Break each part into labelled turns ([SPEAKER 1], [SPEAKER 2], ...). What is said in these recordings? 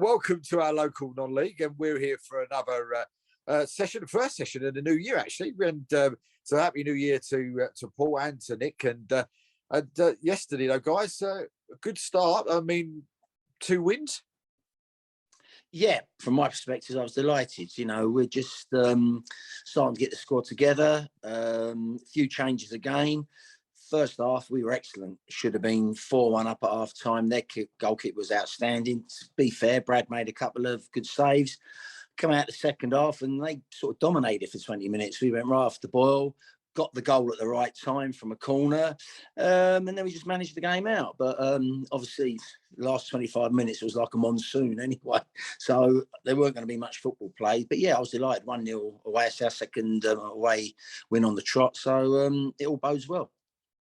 [SPEAKER 1] Well, welcome to our local non-league, and we're here for another session, the first session in the new year, actually. And so happy New Year to Paul and to Nick. And yesterday, though, guys, a good start. I mean, 2 wins.
[SPEAKER 2] Yeah, from my perspective, I was delighted. You know, we're just starting to get the squad together. A few changes again. First half, we were excellent. Should have been 4-1 up at half time. Their goal kick was outstanding. To be fair, Brad made a couple of good saves. Come out the second half and they sort of dominated for 20 minutes. We went right off the boil, got the goal at the right time from a corner, and then we just managed the game out. But obviously, the last 25 minutes was like a monsoon anyway. So there weren't going to be much football played. But yeah, I was delighted. 1-0 away. It's our second away win on the trot. So it all bodes well.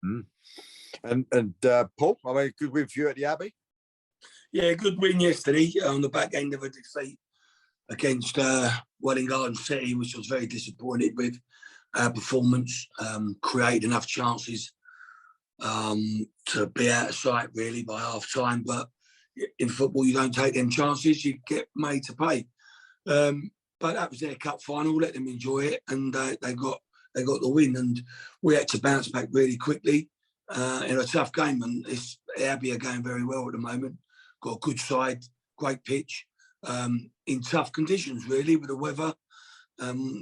[SPEAKER 1] Mm. And Paul, I mean, good win for you at the Abbey.
[SPEAKER 3] Yeah, good win yesterday on the back end of a defeat against Welling Garden City, which I was very disappointed with our performance. Created enough chances to be out of sight really by half time, but in football you don't take them chances, you get made to pay. But that was their cup final. Let them enjoy it, and they got the win, and we had to bounce back really quickly in a tough game. And Abbey are going very well at the moment. Got a good side, great pitch, in tough conditions really with the weather.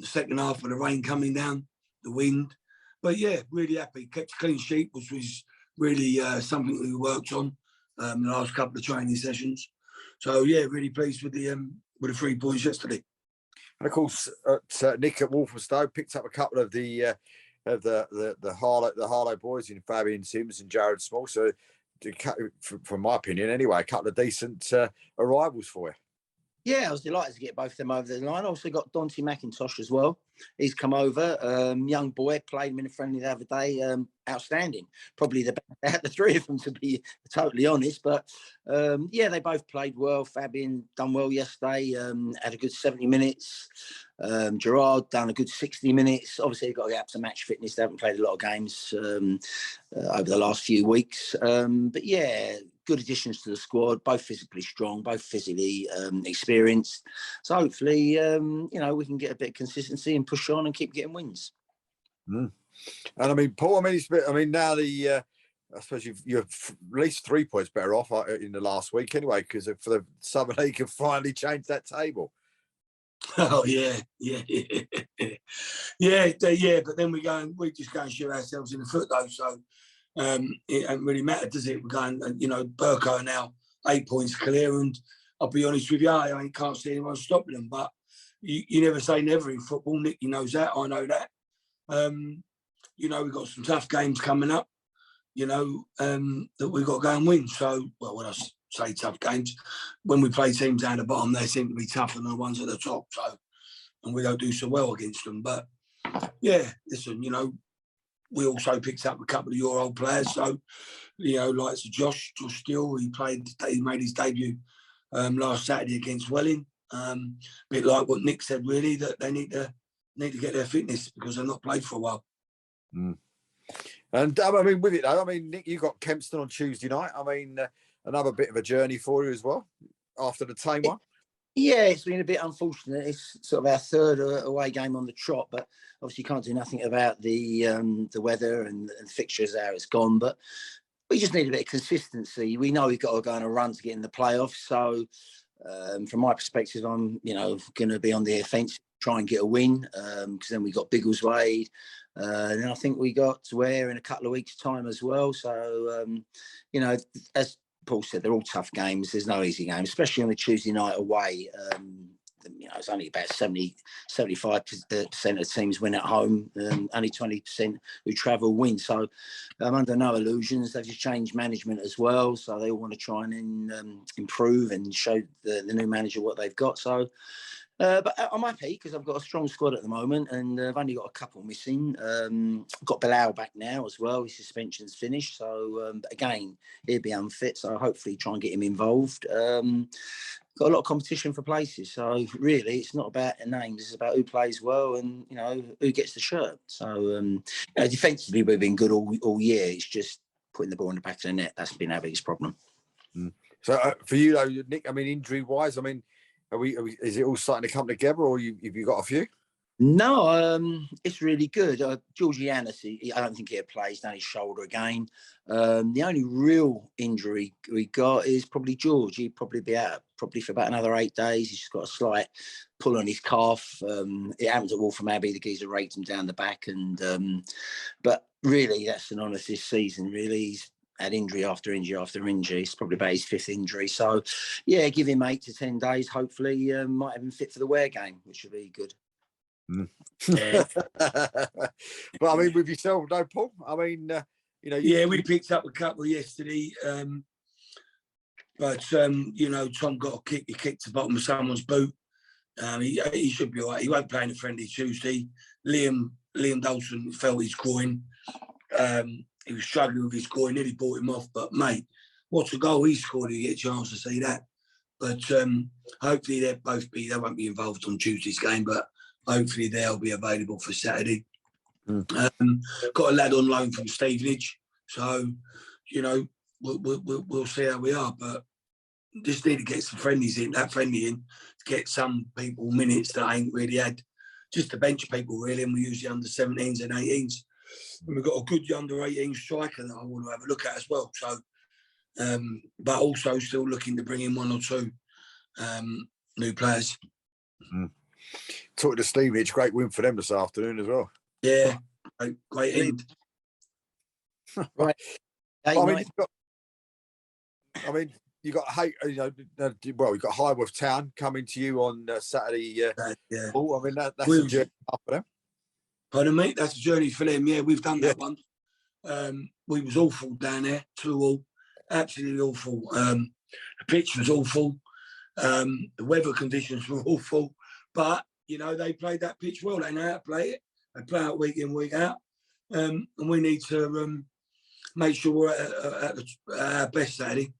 [SPEAKER 3] Second half with the rain coming down, the wind. But yeah, really happy. Kept a clean sheet, which was really something we worked on the last couple of training sessions. So yeah, really pleased with the 3 points yesterday.
[SPEAKER 1] And of course, Nick at Walthamstow picked up a couple of the Harlow boys in Fabian Sims and Jared Small. So, from my opinion, anyway, a couple of decent arrivals for you.
[SPEAKER 2] Yeah, I was delighted to get both of them over the line. Also got Dante McIntosh as well. He's come over. Young boy, played him in a friendly the other day. Outstanding. Probably the best out of the 3 of them, to be totally honest. But yeah, they both played well. Fabian done well yesterday. Had a good 70 minutes. Gerard done a good 60 minutes. Obviously, they've got to get up to match fitness. They haven't played a lot of games over the last few weeks. But yeah, good additions to the squad, both physically strong, both physically experienced. So hopefully, we can get a bit of consistency and push on and keep getting wins.
[SPEAKER 1] Mm. And I mean, Paul, now I suppose you're at least 3 points better off in the last week anyway, because for the Southern League have finally changed that table.
[SPEAKER 3] Oh yeah. But then we just go and shoot ourselves in the foot though. So it hasn't really mattered, does it? We're going, Burko are now 8 points clear, and I'll be honest with you, I can't see anyone stopping them. But you never say never in football. Nicky knows that. I know that. We've got some tough games coming up. That we've got to go and win. So, well, when I say tough games, when we play teams down the bottom, they seem to be tougher than the ones at the top. So, and we don't do so well against them. But yeah, listen, we also picked up a couple of your old players. So, like Josh Steele, he made his debut last Saturday against Welling. A bit like what Nick said, really, that they need to get their fitness because they've not played for a while.
[SPEAKER 1] Mm. And I mean, with it though, Nick, you got Kempston on Tuesday night. Another bit of a journey for you as well after the Tame one.
[SPEAKER 2] Yeah, it's been a bit unfortunate. It's sort of our third away game on the trot, but obviously you can't do nothing about the weather and fixtures how it's gone. But we just need a bit of consistency. We know we've got to go on a run to get in the playoffs. So from my perspective, I'm going to be on the offence, try and get a win because then we got Biggleswade. And I think we got Ware in a couple of weeks' time as well. So, as Paul said, they're all tough games. There's no easy game, especially on a Tuesday night away. It's only about 75% of teams win at home. Only 20% who travel win. So I'm under no illusions. They've just changed management as well. So they all want to try and improve and show the new manager what they've got. So, but I'm happy because I've got a strong squad at the moment and I've only got a couple missing. Got Bilal back now as well. His suspension's finished. So, again, he'll be unfit. So hopefully try and get him involved. Got a lot of competition for places. So really, it's not about the names. It's about who plays well and, who gets the shirt. So, defensively, we've been good all year. It's just putting the ball in the back of the net. That's been our biggest problem.
[SPEAKER 1] Mm. So for you though, Nick, I mean, injury wise, I mean, is it all starting to come together, or have you got a few?
[SPEAKER 2] No, it's really good. Georgie Annis, I don't think he'll play. He's done his shoulder again. The only real injury we got is probably George. He'd probably be out probably for about another 8 days. He's just got a slight pull on his calf. It happened at Waltham Abbey. The geezer raked him down the back, and but really, that's an honest this season. Really, he's had injury after injury after injury. It's probably about his 5th injury. So, yeah, give him 8 to 10 days. Hopefully, might have him fit for the Ware game, which would be good.
[SPEAKER 3] Yeah.
[SPEAKER 1] But I mean, with yourself, no, Paul. I mean,
[SPEAKER 3] yeah, we picked up a couple yesterday, but Tom got a kick. He kicked the bottom of someone's boot. He should be all right. He won't play in a friendly Tuesday. Liam Dawson felt his groin. He was struggling with his groin. Nearly brought him off. But mate, what's a goal he scored? You get a chance to see that. But hopefully they won't be involved on Tuesday's game, but hopefully they'll be available for Saturday. Got a lad on loan from Stevenage, so we'll see how we are. But just need to get some friendly in, to get some people minutes that I ain't really had, just to bench people really. And we use the under 17s and 18s, and we've got a good under 18 striker that I want to have a look at as well. So, but also still looking to bring in 1 or 2 new players.
[SPEAKER 1] Talking to Stevenage, great win for them this afternoon as well.
[SPEAKER 3] Yeah, great end.
[SPEAKER 2] Right.
[SPEAKER 1] You got you got Highworth Town coming to you on Saturday.
[SPEAKER 3] Yeah.
[SPEAKER 1] Paul, I mean, that's a journey for them.
[SPEAKER 3] Pardon me, that's a journey for them. Yeah, we've done that one. We was awful down there, 2-2, absolutely awful. The pitch was awful. The weather conditions were awful, but they played that pitch well. They know how to play it. They play it week in, week out, and we need to make sure we're at our best Saturday.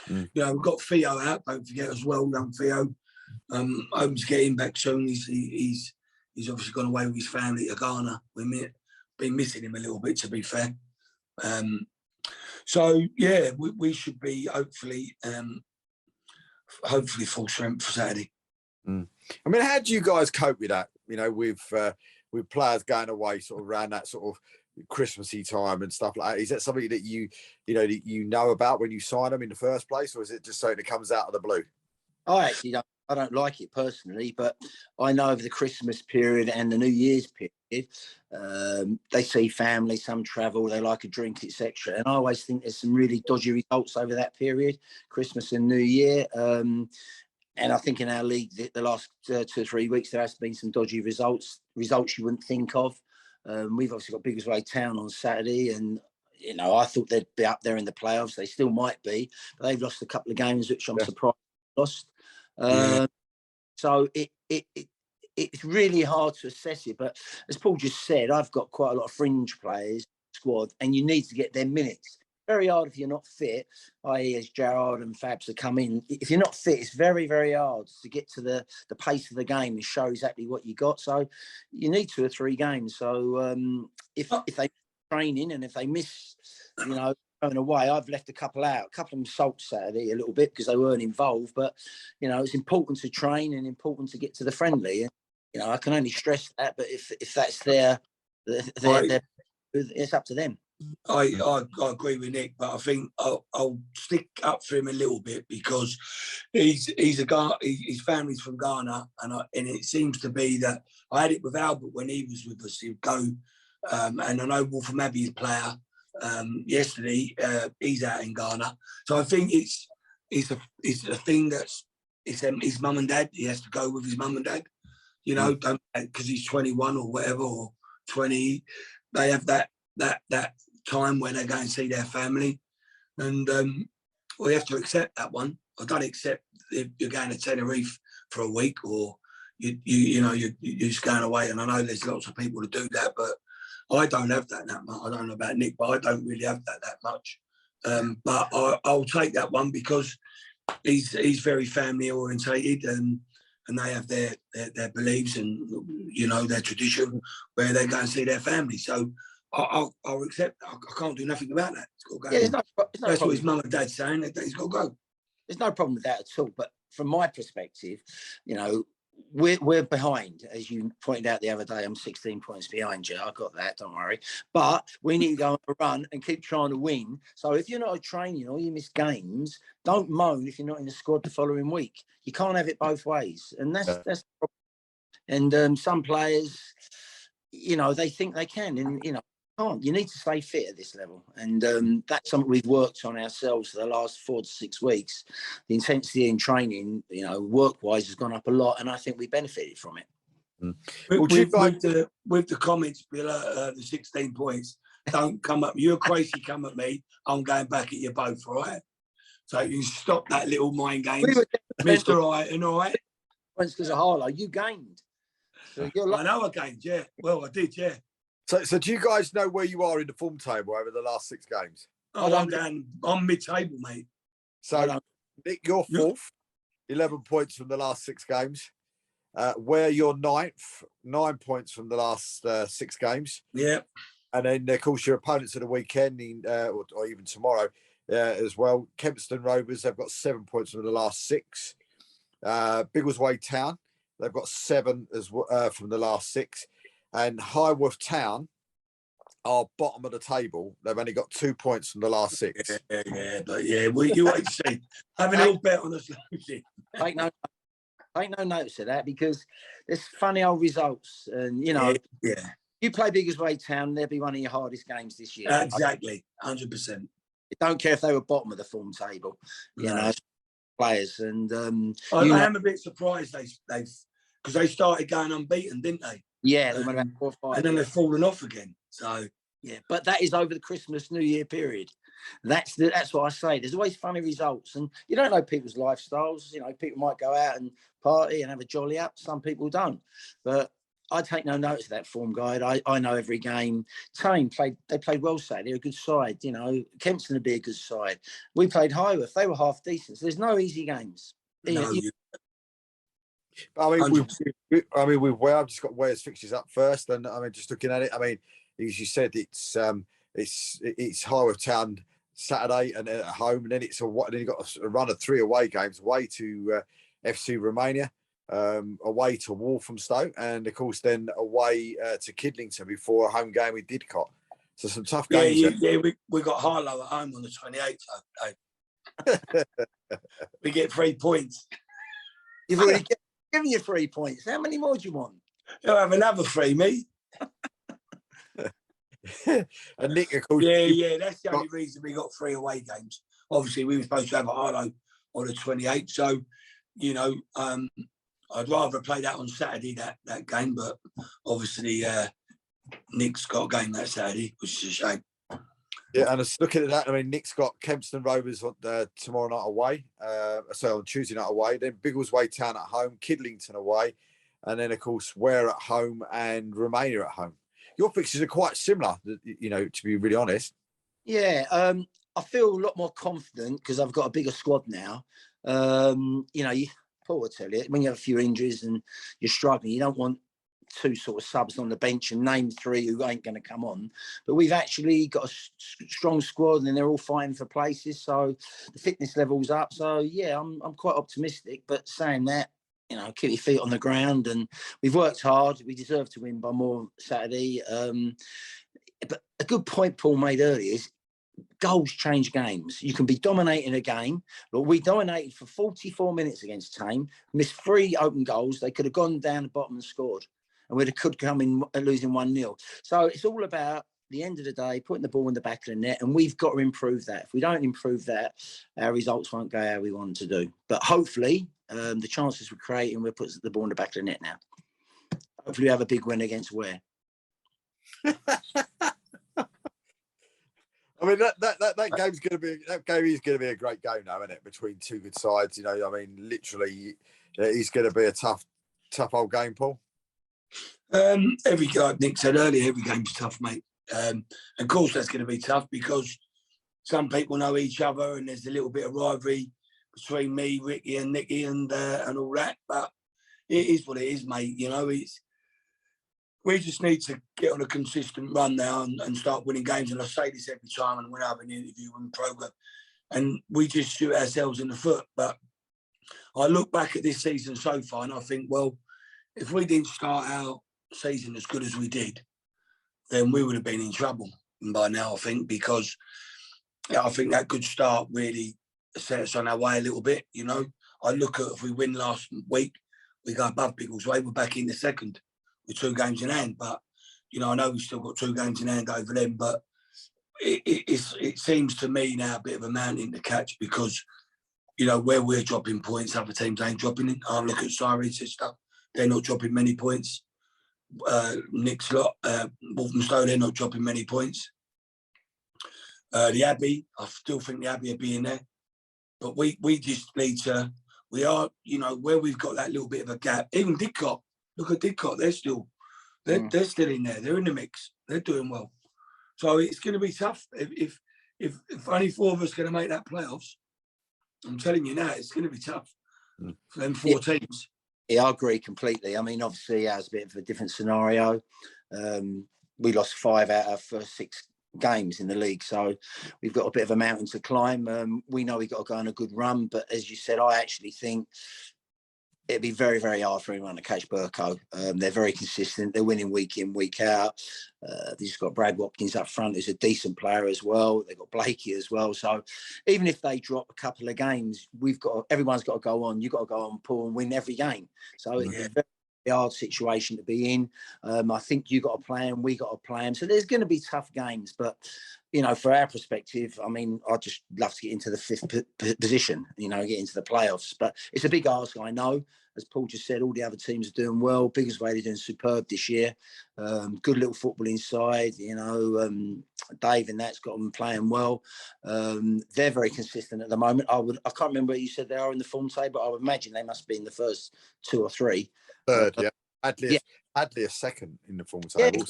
[SPEAKER 3] We've got Theo out. Don't forget as well, young Theo. Hoping to get him back soon. He's obviously gone away with his family to Ghana. We've been missing him a little bit, to be fair. So yeah, we should be hopefully full strength for Saturday.
[SPEAKER 1] I mean, how do you guys cope with that? With players going away sort of around that sort of Christmassy time and stuff like that. Is that something that you know about when you sign them in the first place, or is it just something that comes out of the blue?
[SPEAKER 2] I actually don't like it personally, but I know over the Christmas period and the New Year's period, they see family, some travel, they like a drink, etc. And I always think there's some really dodgy results over that period, Christmas and New Year. And I think in our league, the last 2 or 3 weeks, there has been some dodgy results you wouldn't think of. We've obviously got Biggleswade Town on Saturday, and I thought they'd be up there in the playoffs. They still might be, but they've lost a couple of games, which I'm surprised they lost. So it's really hard to assess it. But as Paul just said, I've got quite a lot of fringe players squad, and you need to get their minutes. Very hard if you're not fit, i.e. as Gerard and Fabs are coming. If you're not fit, it's very, very hard to get to the pace of the game and show exactly what you got. So you need 2 or 3 games. So if they training and if they miss, going away, I've left a couple out. A couple of them sulked Saturday a little bit because they weren't involved. But, it's important to train and important to get to the friendly. And, I can only stress that. But if that's their it's up to them.
[SPEAKER 3] I agree with Nick, but I think I'll stick up for him a little bit because he's his family's from Ghana, and it seems to be that I had it with Albert when he was with us. He'd go, and I know Waltham Abbey's player yesterday. He's out in Ghana, so I think it's a thing that's his mum and dad. He has to go with his mum and dad, don't because he's 21 or whatever or 20. They have that time when they go and see their family, and we have to accept that one. I don't accept if you're going to Tenerife for a week or you're just going away. And I know there's lots of people to do that, but I don't have that much. I don't know about Nick, but I don't really have that much. But I'll take that one because he's very family orientated, and they have their beliefs and their tradition where they go and see their family. So I'll accept that. I can't do nothing about that. It's got to go.
[SPEAKER 2] Yeah, it's no
[SPEAKER 3] That's what his mum and dad's saying. That he's got to go.
[SPEAKER 2] there's no problem with that at all. But from my perspective, we're behind, as you pointed out the other day. I'm 16 points behind you. I got that, don't worry. But we need to go on a run and keep trying to win. So if you're not training or you miss games, don't moan if you're not in the squad the following week. You can't have it both ways, and that's the problem. And some players, they think they can, and can't. You need to stay fit at this level, and that's something we've worked on ourselves for the last 4 to 6 weeks. The intensity in training, work-wise, has gone up a lot, and I think we benefited from it.
[SPEAKER 3] With the comments below the 16 points, don't come up. You're crazy. Come at me. I'm going back at you both. All right. So you stop that little mind game, Mr. Ironton. All right.
[SPEAKER 2] Points because of Harlow, you gained. So
[SPEAKER 3] I know I gained. Yeah. Well, I did. Yeah.
[SPEAKER 1] So do you guys know where you are in the form table over the last 6 games?
[SPEAKER 3] I'm mid-table, mate.
[SPEAKER 1] So, Nick, you're fourth, 11 points from the last 6 games. Where you're ninth, 9 points from the last 6 games.
[SPEAKER 3] Yeah.
[SPEAKER 1] And then, of course, your opponents at the weekend, or even tomorrow as well. Kempston Rovers, they've got 7 points from the last 6. Biggleswade Town, they've got 7 from the last 6. And Highworth Town are bottom of the table. They've only got 2 points from the last 6.
[SPEAKER 3] You wait to see. Have a little bet on us.
[SPEAKER 2] Take no notice of that, because there's funny old results. And, you play Biggleswade Town, they'll be one of your hardest games this year.
[SPEAKER 3] Exactly, 100%.
[SPEAKER 2] I don't care if they were bottom of the form table, players. And
[SPEAKER 3] I am a bit surprised they've because they started going unbeaten, didn't they?
[SPEAKER 2] Yeah, they went about 4 or 5.
[SPEAKER 3] And then they've fallen off again. So
[SPEAKER 2] yeah, but that is over the Christmas New Year period. That's what I say. There's always funny results, and you don't know people's lifestyles. People might go out and party and have a jolly up. Some people don't, but I take no notice of that form guide. I know every game. Tame they played well Saturday. They're a good side. Kempston would be a good side. We played Highworth. They were half decent. So there's no easy games.
[SPEAKER 1] I've just got Ware's fixtures up first, and just looking at it, as you said, it's Highworth Town Saturday and at home, and then then you got a run of 3 away games, away to FC Romania, away to Walthamstow, and of course then away to Kidlington before a home game with Didcot. So some tough games.
[SPEAKER 3] Yeah, we got Harlow at home on the 28th. We get 3 points.
[SPEAKER 2] You've already given you 3 points. How many more do you want?
[SPEAKER 3] You'll have another 3, me.
[SPEAKER 1] And Nick, of course,
[SPEAKER 3] that's the only reason we got 3 away games. Obviously, we were supposed to have a Harlow on the 28th, so I'd rather play that on Saturday, that game, but obviously Nick's got a game that Saturday, which is a shame.
[SPEAKER 1] Yeah, and looking at that, Nick's got Kempston Rovers on tomorrow night away, on Tuesday night away, then Biggleswade Town at home, Kidlington away, and then, of course, Ware at home and Romania at home. Your fixtures are quite similar, to be really honest.
[SPEAKER 2] Yeah, I feel a lot more confident because I've got a bigger squad now. Paul will tell you, when you have a few injuries and you're struggling, you don't want 2 sort of subs on the bench and name 3 who ain't going to come on. But we've actually got a strong squad and they're all fighting for places. So the fitness level's up. So, yeah, I'm quite optimistic. But saying that, keep your feet on the ground, and we've worked hard. We deserve to win by more Saturday. But a good point Paul made earlier is goals change games. You can be dominating a game, but we dominated for 44 minutes against Tame, missed 3 open goals. They could have gone down the bottom and scored, and we could come in losing 1-0. So it's all about the end of the day, putting the ball in the back of the net, and we've got to improve that. If we don't improve that, our results won't go how we want to do. But hopefully, the chances we're creating, we'll put the ball in the back of the net now. Hopefully we have a big win against Ware.
[SPEAKER 1] That game's going to be a great game now, isn't it? Between 2 good sides, literally, it's going to be a tough old game, Paul.
[SPEAKER 3] Like Nick said earlier, every game's tough, mate. Of course, that's going to be tough because some people know each other, and there's a little bit of rivalry between me, Ricky, and Nicky, and all that. But it is what it is, mate. We just need to get on a consistent run now and start winning games. And I say this every time, and when I have an interview and program, and we just shoot ourselves in the foot. But I look back at this season so far and I think, well, if we didn't start our season as good as we did, then we would have been in trouble by now, I think, because I think that good start really set us on our way a little bit, you know. I look at if we win last week, we go above Biggleswade, we're back in the second with 2 games in hand. But, you know, I know we've still got 2 games in hand over them, but it seems to me now a bit of a mountain to catch because, you know, where we're dropping points, other teams ain't dropping it. I look at Cirencester, they're not dropping many points. Nick's lot, Walthamstow, they're not dropping many points. The Abbey, I still think the Abbey will be in there. But we just need to, we are, you know, where we've got that little bit of a gap. Even Didcot, look at Didcot, they're still in there. They're in the mix. They're doing well. So it's going to be tough. If only 4 of us are going to make that playoffs, I'm telling you now, it's going to be tough for them 4 teams.
[SPEAKER 2] Yeah, I agree completely. I mean, obviously, it's a bit of a different scenario. We lost 5 out of our first 6 games in the league, so we've got a bit of a mountain to climb. We know we've got to go on a good run, but as you said, I actually think it'd be very, very hard for anyone to catch Burko. They're very consistent. They're winning week in, week out. They've just got Brad Watkins up front, who's a decent player as well. They've got Blakey as well. So even if they drop a couple of games, everyone's got to go on. You've got to go on, Paul, and win every game. So it's a very hard situation to be in. I think you got a plan, we got a plan. So there's going to be tough games, but you know, for our perspective, I mean, I'd just love to get into the 5th position, you know, get into the playoffs. But it's a big ask, I know. As Paul just said, all the other teams are doing well. Biggleswade are doing superb this year. Good little football inside, you know. Dave and that's got them playing well. They're very consistent at the moment. I can't remember where you said they are in the form table, but I would imagine they must be in the first 2 or 3.
[SPEAKER 1] 3rd, yeah. Hadley a 2nd in the form table.
[SPEAKER 2] Yeah.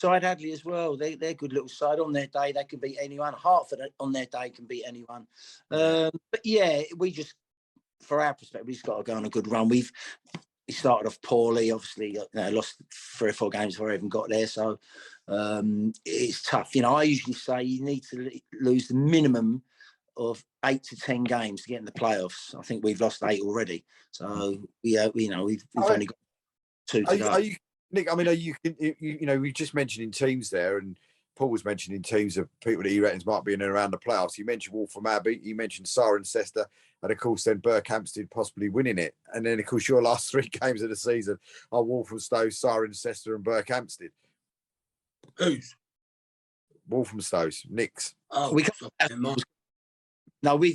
[SPEAKER 2] Side Hadley as well. They're a good little side. On their day, they can beat anyone. Hertford on their day can beat anyone. But yeah, we just, for our perspective, we've got to go on a good run. We started off poorly, obviously, you know, lost 3 or 4 games before I even got there. So it's tough. You know, I usually say you need to lose the minimum of 8 to 10 games to get in the playoffs. I think we've lost 8 already. So you know, we've only got 2 to go.
[SPEAKER 1] Nick, I mean, you know, we just mentioning teams there, and Paul was mentioning teams of people that he reckons might be in and around the playoffs. You mentioned Waltham Abbey, you mentioned Cirencester, and of course then Berkhamsted possibly winning it. And then of course your last 3 games of the season are Walthamstow, Cirencester, and Berkhamsted.
[SPEAKER 3] Who's?
[SPEAKER 1] Walthamstow's, Nick's.
[SPEAKER 3] Oh,
[SPEAKER 2] we've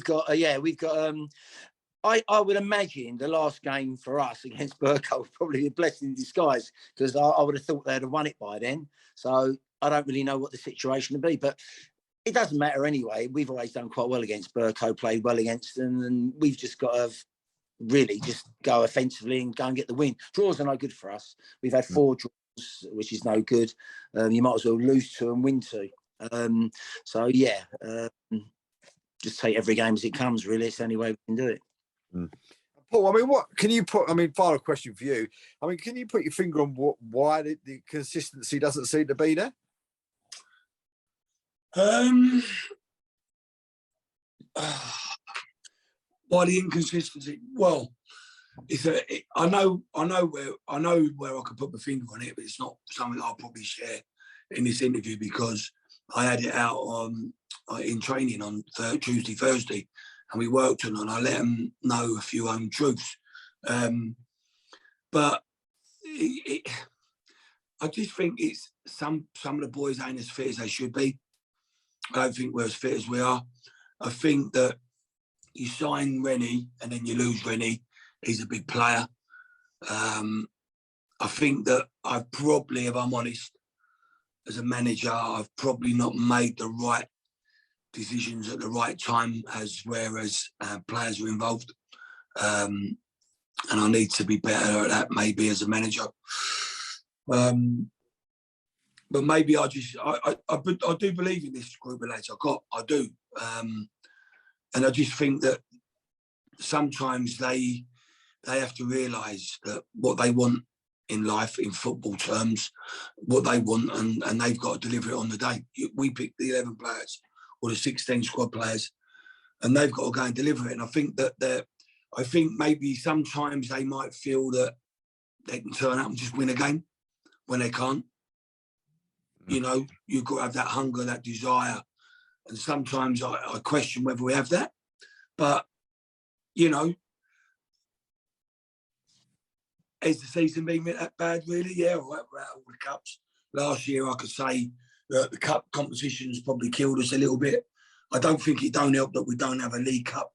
[SPEAKER 2] got I would imagine the last game for us against Burko was probably a blessing in disguise, because I would have thought they'd have won it by then. So I don't really know what the situation would be, but it doesn't matter anyway. We've always done quite well against Burko, played well against them, and we've just got to really just go offensively and go and get the win. Draws are no good for us. We've had 4 draws, which is no good. You might as well lose 2 and win 2. So yeah, just take every game as it comes, really. It's the only way we can do it.
[SPEAKER 1] Paul, I mean, what can you put? I mean, final question for you. I mean, can you put your finger on why the consistency doesn't seem to be there?
[SPEAKER 3] Why the inconsistency? Well, I know where I could put my finger on it, but it's not something I'll probably share in this interview, because I had it out in training on Tuesday, Thursday. And we worked on it, and I let them know a few truths. But I just think it's some of the boys ain't as fit as they should be. I don't think we're as fit as we are. I think that you sign Rennie and then you lose Rennie. He's a big player. I think that I've probably, if I'm honest, as a manager, I've probably not made the right decisions at the right time, whereas players are involved, and I need to be better at that maybe as a manager. But maybe I do believe in this group of lads. I do, and I just think that sometimes they have to realise that what they want in life, in football terms, what they want, and they've got to deliver it on the day. We pick the 11 players or the 16 squad players, and they've got to go and deliver it. And I think that maybe sometimes they might feel that they can turn up and just win a game when they can't. You know, you've got to have that hunger, that desire. And sometimes I question whether we have that. But, you know, has the season been that bad, really? Yeah, all right, we're out of all the cups. Last year, I could say that the cup competitions probably killed us a little bit. I don't think it don't help that we don't have a League Cup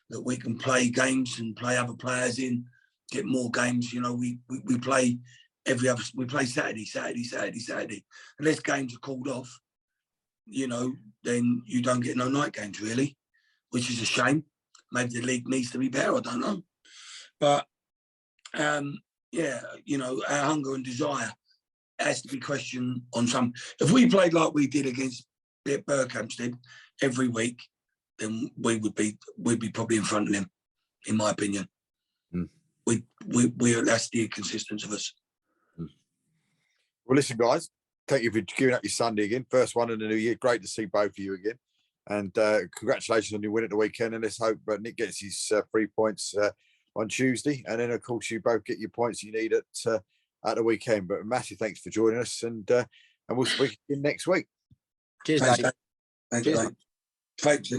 [SPEAKER 3] that we can play games and play other players in, get more games. You know, we play we play Saturday. Unless games are called off, you know, then you don't get no night games really, which is a shame. Maybe the league needs to be better, I don't know. But yeah, you know, our hunger and desire has to be questioned on some. If we played like we did against Berkhamsted every week, then we'd be probably in front of them, in my opinion. We're that's the consistency of us.
[SPEAKER 1] Well, listen, guys, thank you for giving up your Sunday again. First one in the new year. Great to see both of you again. And congratulations on your win at the weekend. And let's hope Nick gets his 3 points on Tuesday. And then, of course, you both get your points you need at the weekend. But massive thanks for joining us. And we'll speak again next week.
[SPEAKER 2] Cheers,
[SPEAKER 3] Thanks,
[SPEAKER 2] Dave.
[SPEAKER 3] Thanks, Thanks.